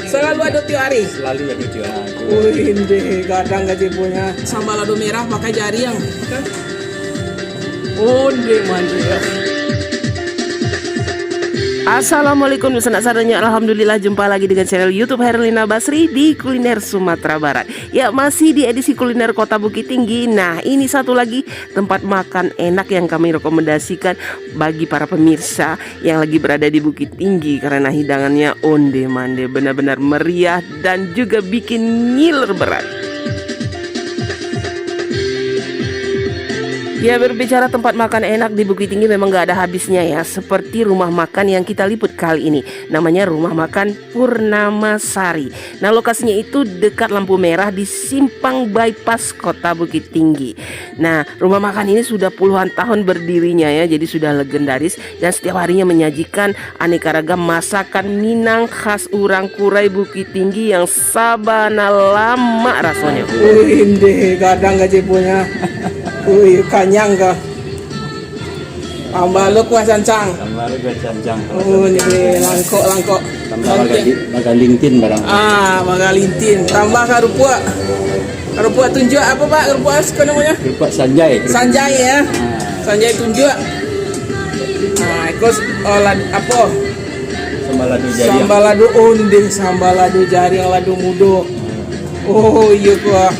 Selalu ada tiap hari. Selalu ada tiap hari. Ini kadang gazebo-nya sambal lado merah pakai jaring. Onde mandi. Assalamualaikum sanak sadarnya. Alhamdulillah jumpa lagi dengan channel YouTube Herlina Basri di kuliner Sumatera Barat. Ya, masih di edisi kuliner Kota Bukit Tinggi. Nah, ini satu lagi tempat makan enak yang kami rekomendasikan bagi para pemirsa yang lagi berada di Bukit Tinggi, karena hidangannya onde mande, benar-benar meriah dan juga bikin ngiler berat. Ya, berbicara tempat makan enak di Bukit Tinggi memang gak ada habisnya ya. Seperti rumah makan yang kita liput kali ini, namanya Rumah Makan Purnamasari. Nah, lokasinya itu dekat lampu merah di Simpang Bypass Kota Bukit Tinggi. Nah, rumah makan ini sudah puluhan tahun berdirinya ya, jadi sudah legendaris dan setiap harinya menyajikan aneka ragam masakan Minang khas Urang Kurai Bukit Tinggi yang sabana lama rasanya. Ini kadang gazebo-nya. Kanyang kah? Tambah lu kuah cancang. Tambah lu kuah cancang. Oh, ini langkok. Tambah magalintin barang. Magalintin. Tambah karupua. Karupua tunjuk apa Pak? Karupua apa namanya? Karupua sanjai. Sanjai ya. Sanjai tunjuk. Nah, ikut apa? Sambal lado jaring. Sambal lado onde, sambal lado jaring, lado mudo. Oh, iya kuah.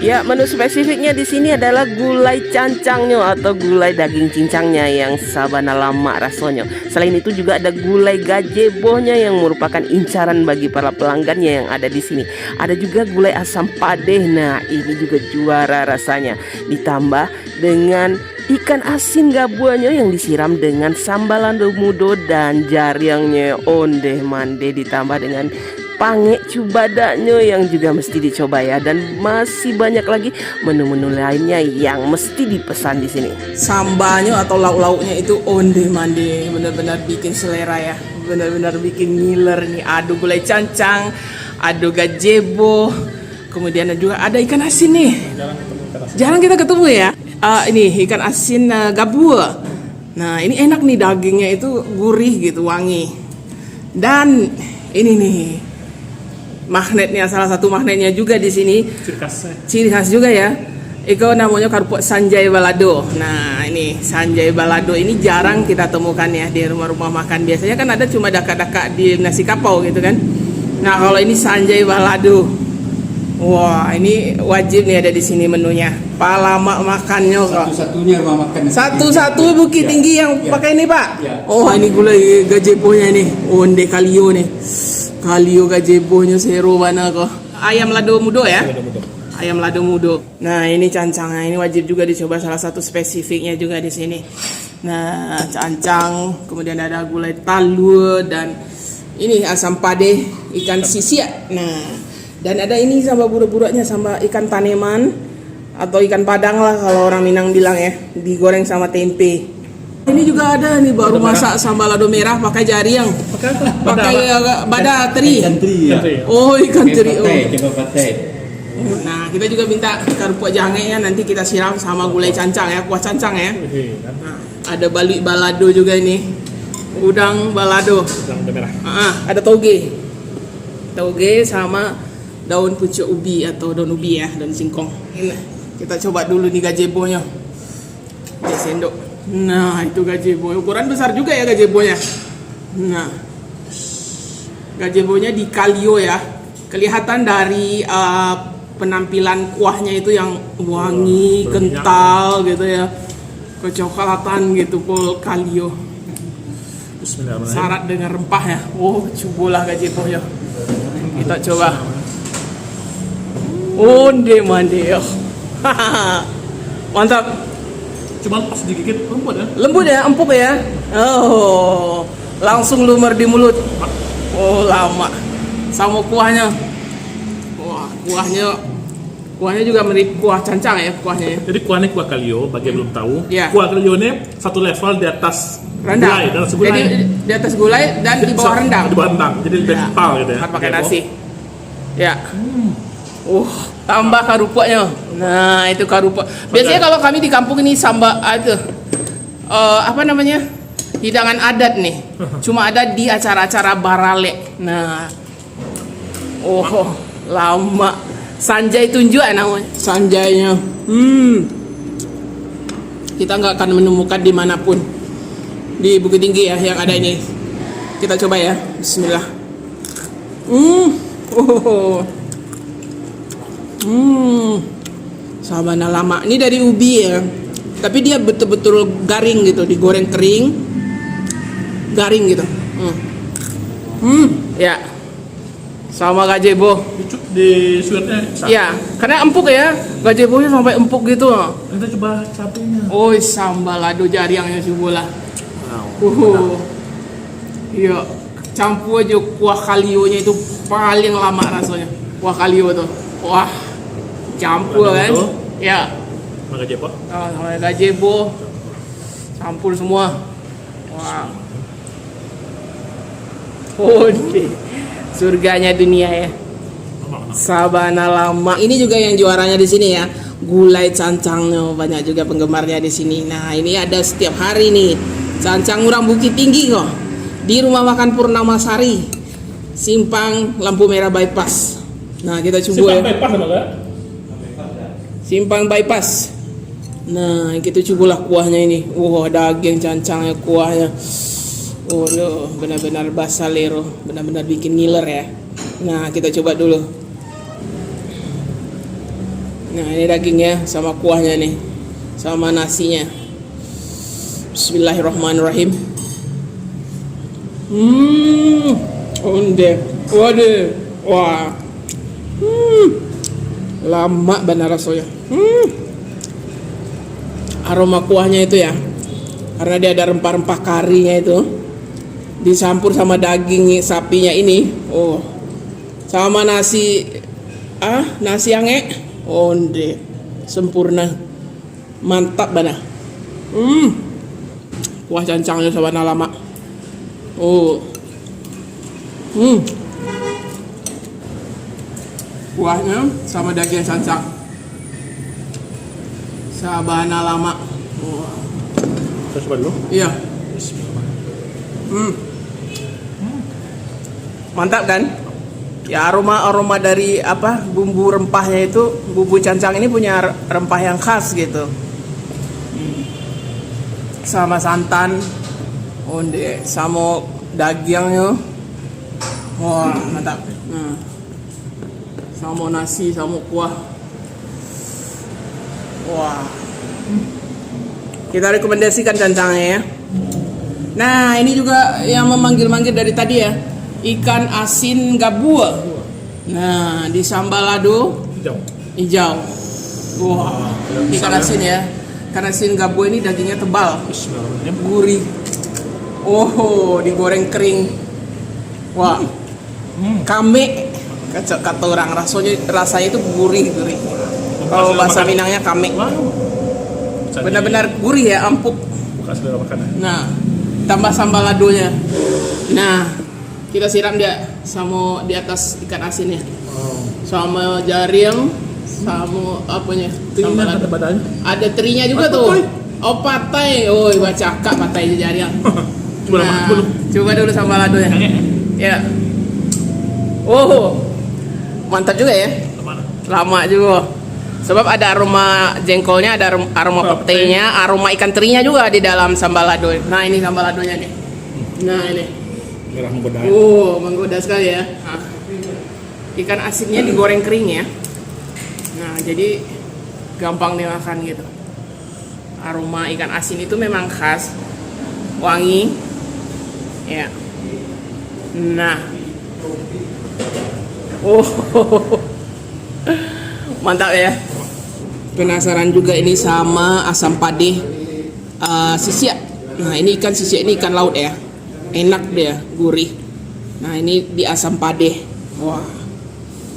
Ya, menu spesifiknya di sini adalah gulai cancangnya atau gulai daging cincangnya yang sabana lama rasanya. Selain itu juga ada gulai gazebonya yang merupakan incaran bagi para pelanggannya yang ada di sini. Ada juga gulai asam padeh. Nah, ini juga juara rasanya. Ditambah dengan ikan asin gabuanya yang disiram dengan sambal lado mudo dan jaringnya onde mande, ditambah dengan pange cubadanya yang juga mesti dicoba ya, dan masih banyak lagi menu-menu lainnya yang mesti dipesan di sini. Sambalnya atau lauk-lauknya itu onde mande, benar-benar bikin selera ya, benar-benar bikin ngiler nih. Ada gulai cancang, ada gazebo, kemudian juga ada ikan asin nih. Jarang kita ketemu ya. Ini ikan asin gabua. Nah, ini enak nih, dagingnya itu gurih gitu, wangi. Dan ini nih magnetnya, salah satu magnetnya juga di sini. Ciri khas juga ya. Itu namanya karupua sanjai balado. Nah, ini sanjai balado ini jarang kita temukan ya di rumah-rumah makan. Biasanya kan ada cuma daka-daka di nasi kapau gitu kan. Nah, kalau ini sanjai balado, wah, ini wajib nih ada di sini menunya. Palama makannya kok. Satu-satunya rumah makan. Satu-satu Bukit Tinggi yang pakai ini Pak. Ya. Oh, ini gulai gazebo-nya nih. Onde kalio nih. Kalio gazebo-nya seru mana kok. Ayam lado mudo ya. Ayam lado mudo. Nah, ini cancangnya, ini wajib juga dicoba, salah satu spesifiknya juga di sini. Nah, cancang, kemudian ada gulai talu dan ini asam padeh, ikan sisiak. Nah, dan ada ini sambal burak-buraknya, sambal ikan taneman atau ikan padang lah kalau orang Minang bilang ya, digoreng sama tempe. Ini juga ada nih baru masak sambal lado merah pakai jaring. Pakai bada teri. Ikan teri ya. Oh, ikan teri. Coba pakai. Nah, kita juga minta karupua jange ya, nanti kita siram sama gulai cancang ya, kuah cancang ya. Nah, ada balik balado juga ini. Udang balado. Udang merah. Ada toge. Toge sama daun pucuk ubi atau daun ubi ya, daun singkong. Ini kita coba dulu nih gazebo-nya. Ini sendok. Nah, itu gazebo. Ukuran besar juga ya gazebo-nya. Nah, gazebo-nya di kalio ya. Kelihatan dari penampilan kuahnya itu yang wangi, kental gitu ya. Kecoklatan gitu, pol kalio. Syarat dengan rempah ya. Oh, cobalah gazebo-nya. Kita coba. Onde mande. Mantap. Cuma pas digigit lembut ya? Lembut ya, empuk ya. Oh, langsung lumer di mulut. Oh, lama. Sama kuahnya. Wah, kuahnya juga mirip kuah cancang ya kuahnya ya. Jadi kuahnya kuah kalio, bagi yang belum tahu. Ya. Kuah kalio ini satu level di atas Rendang. gulai, di atas gulai. Jadi di atas gulai dan di bawah rendang. Di bawah rendang. Jadi lebih kental gitu ya. Pakai nasi. Ya. Tambah karupanya. Nah, itu karupua. Biasanya kalau kami di kampung ini sambal itu apa namanya? Hidangan adat nih. Cuma ada di acara-acara barale. Nah, Oh, lama. Sanjay tunjuk namanya. Sanjaynya. Kita nggak akan menemukan dimanapun di Bukit Tinggi ya yang ada ini. Kita coba ya. Bismillah. Sabana lama. Ini dari ubi ya. Tapi dia betul-betul garing gitu, digoreng kering. Garing gitu. Ya. Sama gazebo. Di suetnya. Ya, karena empuk ya. Gazebonya sampai empuk gitu. Kita coba cabenya. Oh, sambal lado jariangnya sebelah. Iya, campur aja kuah kalionya itu paling lama rasanya. Kuah kalio tuh. Wah, campur kan? Ya. Sama gazebo. Oh, sama gazebo. Campur semua. Wah. Oh, surganya dunia ya. Sabana lama. Ini juga yang juaranya di sini ya. Gulai cancangnya banyak juga penggemarnya di sini. Nah, ini ada setiap hari nih. Cancang orang Bukit Tinggi kok. Di Rumah Makan Purnamasari. Simpang Lampu Merah Bypass. Nah, kita coba ya. Bypass apa enggak? Simpang Bypass. Nah, kita cobalah kuahnya ini. Wah, daging cancangnya, kuahnya. Oh, loh, benar-benar basalero, benar-benar bikin ngiler ya. Nah, kita coba dulu. Nah, ini dagingnya sama kuahnya nih, sama nasinya. Bismillahirrahmanirrahim. Onde, waduh, wah, lama benar rasanya. Aroma kuahnya itu ya, karena dia ada rempah-rempah karinya itu, dicampur sama daging sapinya ini. Oh, sama nasi ange. Onde, sempurna, mantap banget. Kuah cancangnya sabana lama. Oh, kuahnya sama daging cancang, sabana lama. Wah. Kita coba dulu. Iya. Mantap kan? Ya, aroma dari apa bumbu rempahnya itu, bumbu cancang ini punya rempah yang khas gitu. Sama santan, onde, sama dagingnya. Wah, mantap. Sama nasi, sama kuah. Wah. Kita rekomendasikan cancangnya ya. Nah, ini juga yang memanggil-manggil dari tadi ya. Ikan asin gabua. Nah, di sambal lado hijau. Wah, ikan asin ya. Ikan asin gabua ini dagingnya tebal, gurih. Oh, digoreng kering. Wah, kame. Kata orang rasanya itu gurih. Kalau bahasa Minangnya kame. Benar-benar gurih ya, empuk. Nah, tambah sambal ladonya. Nah, kita siram dia sama di atas ikan asinnya, sama jaring, sama apanya? Ada terinya juga tuh. Oh, patai. Oh, baca kak patai jaring. Coba dulu sambal ladonya. Ya. Oh, mantap juga ya. Lama juga. Sebab ada aroma jengkolnya, ada aroma petainya, aroma ikan terinya juga di dalam sambal lado. Nah, ini sambal ladonya nih. Nah, ini. Merah menggoda. Oh, menggoda sekali ya. Nah, ikan asinnya digoreng kering ya. Nah, jadi gampang dimakan gitu. Aroma ikan asin itu memang khas, wangi. Ya. Nah. Oh. Mantap ya. Penasaran juga ini sama asam padeh sisiak. Nah, ini ikan sisiak, ini ikan laut ya. Enak dia, gurih. Nah, ini di asam padeh. Wah.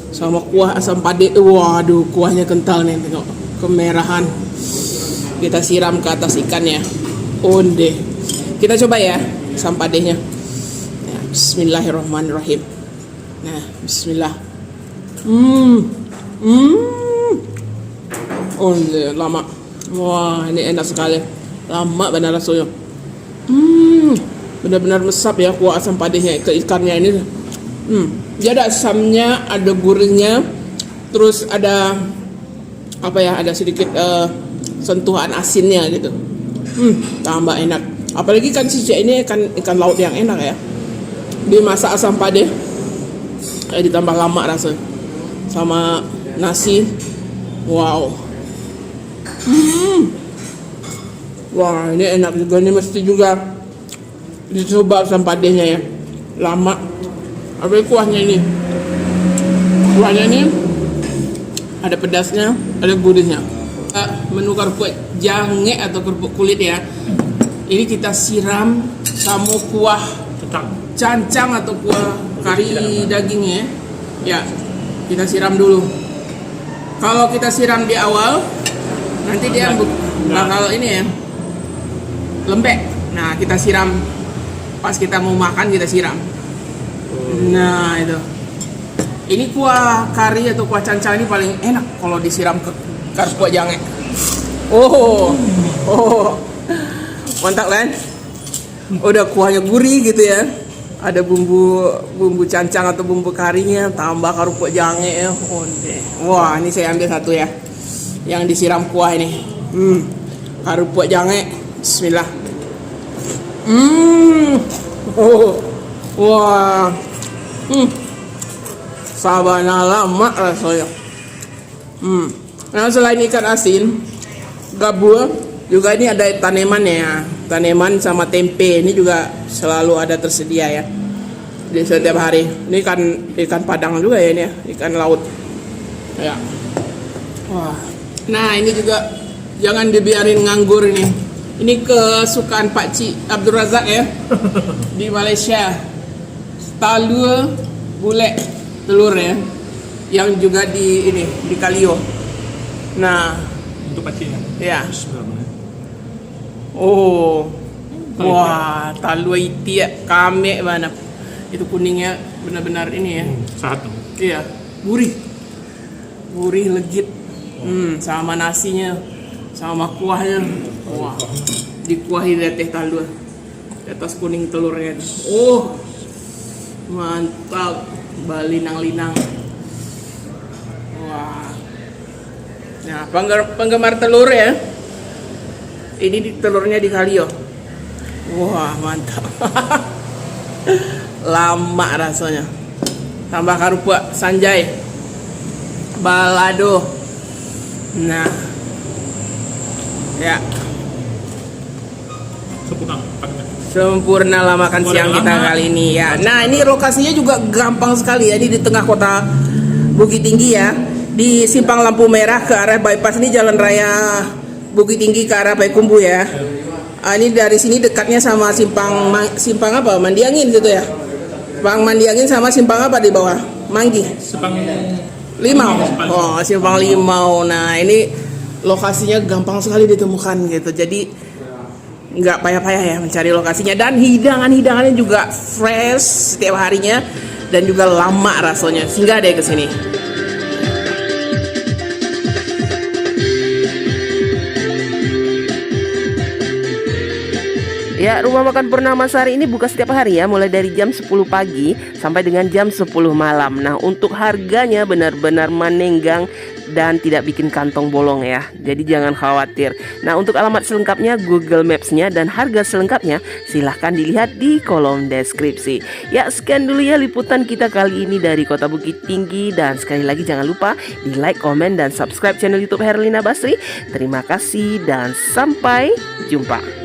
Sama kuah asam padeh itu, waduh, kuahnya kental nih, tengok. Kemerahan. Kita siram ke atas ikannya. Onde. Kita coba ya asam padehnya. Nah, bismillahirrahmanirrahim. Nah, bismillah. Onde, lama. Wah, ini enak sekali. Lama benar rasanya. Benar-benar mesap ya kuah asam padehnya ke ikannya ini. Dia ada asamnya, ada gurihnya, terus ada apa ya? Ada sedikit sentuhan asinnya gitu. Tambah enak. Apalagi kan cicak ini ikan laut yang enak ya. Dimasak asam pade, ditambah lama rasa sama nasi. Wow. Wah, ini enak juga. Ini mesti juga dicoba asam padenya ya. Lama. Apa kuahnya ini? Kuahnya ini ada pedasnya, ada gurihnya. Menu kerupuk jange atau kerupuk kulit ya. Ini kita siram sama kuah cancang atau kuah kari dagingnya. Ya, kita siram dulu. Kalau kita siram di awal, nanti dia bakal ini ya, lembek. Nah, kita siram pas kita mau makan, kita siram. Nah, itu. Ini kuah kari atau kuah cancang ini paling enak kalau disiram ke kerupuk jange. Oh. Mantap kan? Udah kuahnya gurih gitu ya. Ada bumbu cancang atau bumbu karinya, tambah kerupuk jange ya. Wah, ini saya ambil satu ya. Yang disiram kuah ini. Kerupuk jange. Bismillah. Wah. Sabana lama rasanya. Nah, selain ikan asin, gabul juga ini ada tanamannya ya. Tanaman sama tempe ini juga selalu ada tersedia ya di setiap hari. Ini ikan padang juga ya, ini ya, ikan laut ya. Wah, nah ini juga jangan dibiarin nganggur ini. Ini kesukaan Pak Cik Abdul Razak ya di Malaysia. Talua bule telur ya, yang juga di Kalio. Nah, Untuk pacinya. ya. Oh, wah, talua itiak kame mana? Itu kuningnya benar-benar ini ya. Satu. Iya, gurih legit. Sama nasinya, sama kuahnya. Wah, dikuahi dari teh talua. Di atas kuning telurnya. Oh, mantap, balinang-linang. Wah. Nah, penggemar telur ya. Ini telurnya di Kalio. Wah, mantap. Lama rasanya. Tambah kerupuk sanjay, balado. Nah, ya. Sempurna lah makan siang kita kali ini ya. Nah, ini lokasinya juga gampang sekali ya. Ini di tengah kota Bukit Tinggi ya. Di Simpang Lampu Merah ke arah bypass ini jalan raya Bukit Tinggi ke arah Payakumbuh ya. Ini dari sini dekatnya sama simpang apa? Mandiangin gitu ya. Simpang Mandiangin sama simpang apa di bawah? Manggi. Simpang Limau. Oh, simpang Limau. Nah, ini lokasinya gampang sekali ditemukan gitu. Jadi nggak payah-payah ya mencari lokasinya, dan hidangannya juga fresh setiap harinya dan juga lama rasanya. Singgah deh ke sini. Ya, Rumah Makan Purnamasari ini buka setiap hari ya, mulai dari jam 10 pagi sampai dengan jam 10 malam. Nah, untuk harganya benar-benar menenggang dan tidak bikin kantong bolong ya. Jadi jangan khawatir. Nah, untuk alamat selengkapnya, Google Maps-nya dan harga selengkapnya silahkan dilihat di kolom deskripsi. Ya, sekian dulu ya liputan kita kali ini dari Kota Bukit Tinggi. Dan sekali lagi jangan lupa di like, komen, dan subscribe channel YouTube Herlina Basri. Terima kasih dan sampai jumpa.